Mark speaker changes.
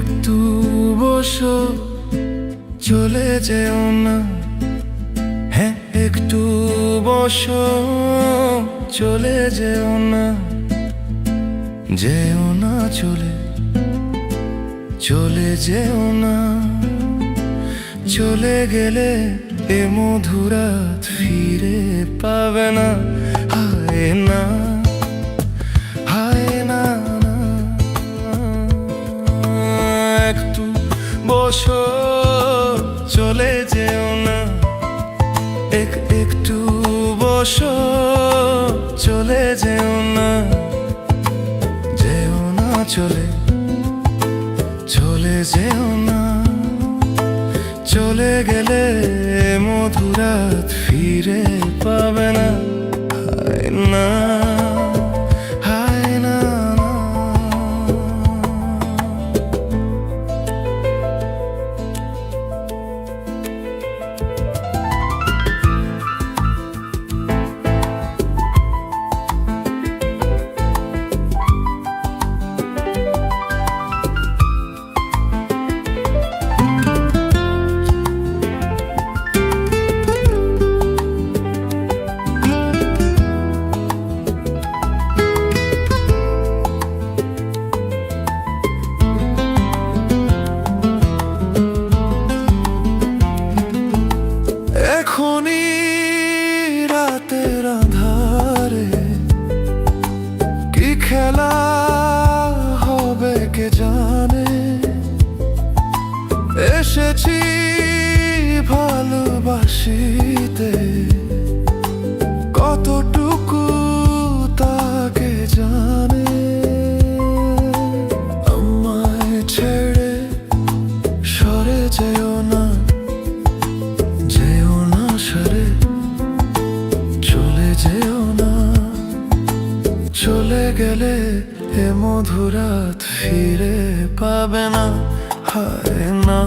Speaker 1: একটু বসো, চলে যেও না। হ্যাঁ, একটু বসো, চলে যেও না। যেও না চলে, চলে যেও না। চলে গেলে এ মধুরাত ফিরে পাবে না। হায় না, হায় না, একটু বসো, চলে যেও না। একটু বসো, চলে যেও না। যেও না চলে, চলে যেও না। চলে গেলে মধুরাত ফিরে পাবে না। হায় না, হায় না। এখনই রাতের আঁধারে কি খেলা হবে কে জানে। এসেছি ভালোবাসিতে, কতটুকু তাকে জানে। আমায় ছেড়ে সরে যেও না, যেও না সরে, চলে যেও না। চলে গেলে এ মধুরাত ফিরে পাবে না। হায় না।